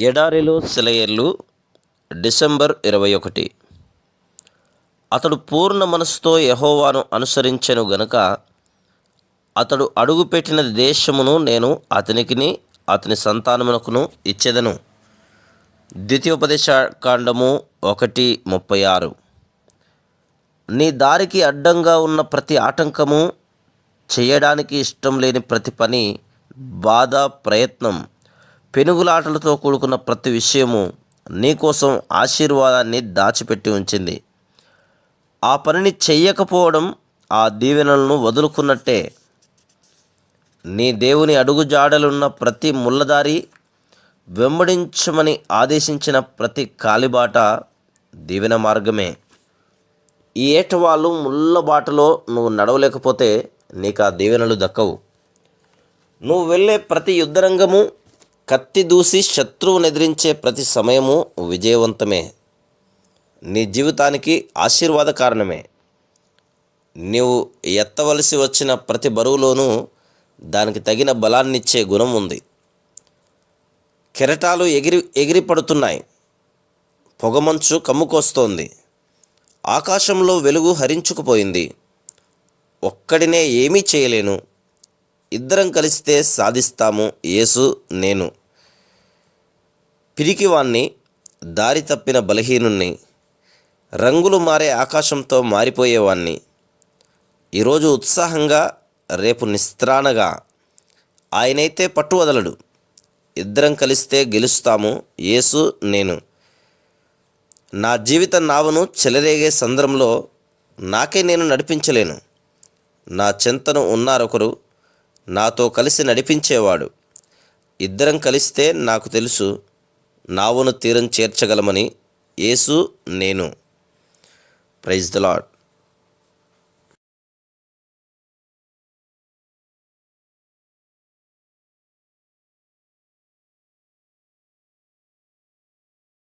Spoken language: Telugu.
ఎడారిలో సెలయేర్లు డిసెంబర్ 21. అతడు పూర్ణ మనసుతో యెహోవాను అనుసరించెను గనుక అతడు అడుగుపెట్టిన దేశమును నేను అతని సంతానమునకును ఇచ్చెదను. ద్వితీయోపదేశకాండము 1:36. నీ దారికి అడ్డంగా ఉన్న ప్రతి ఆటంకము, చేయడానికి ఇష్టం లేని ప్రతి పని, బాధ, ప్రయత్నం, పెనుగులాటలతో కూడుకున్న ప్రతి విషయము నీకోసం ఆశీర్వాదాన్ని దాచిపెట్టి ఉంచింది. ఆ పనిని చెయ్యకపోవడం ఆ దీవెనలను వదులుకున్నట్టే. నీ దేవుని అడుగుజాడలున్న ప్రతి ముళ్ళదారి, వెంబడించమని ఆదేశించిన ప్రతి కాలిబాట దీవెన మార్గమే. ఈ ఏటవాళ్ళు ముళ్ళ బాటలో నువ్వు నడవలేకపోతే నీకు ఆ దీవెనలు దక్కవు. నువ్వు వెళ్ళే ప్రతి యుద్ధరంగము, కత్తి దూసి శత్రువును ఎదిరించే ప్రతి సమయము విజయవంతమే. నీ జీవితానికి ఆశీర్వాద కారణమే. నీవు ఎత్తవలసి వచ్చిన ప్రతి బరువులోనూ దానికి తగిన బలాన్నిచ్చే గుణం ఉంది. కెరటాలు ఎగిరి పడుతున్నాయి. పొగమంచు కమ్ముకొస్తోంది. ఆకాశంలో వెలుగు హరించుకుపోయింది. ఒక్కడినే ఏమీ చేయలేను. ఇద్దరం కలిస్తే సాధిస్తాము, యేసు నేను. పిరికివాణ్ణి, దారి తప్పిన బలహీనుణ్ణి, రంగులు మారే ఆకాశంతో మారిపోయేవాణ్ణి. ఈరోజు ఉత్సాహంగా, రేపు నిస్త్రాణగా. ఆయనైతే పట్టు వదలడు. ఇద్దరం కలిస్తే గెలుస్తాము, యేసు నేను. నా జీవిత నావను చెలరేగే సంద్రంలో నాకే నేను నడిపించలేను. నా చెంతను ఉన్నారొకరు, నాతో కలిసి నడిపించేవాడు. ఇద్దరం కలిస్తే నాకు తెలుసు, నావను తీరం చేర్చగలమని. యేసు నేను. Praise the lord.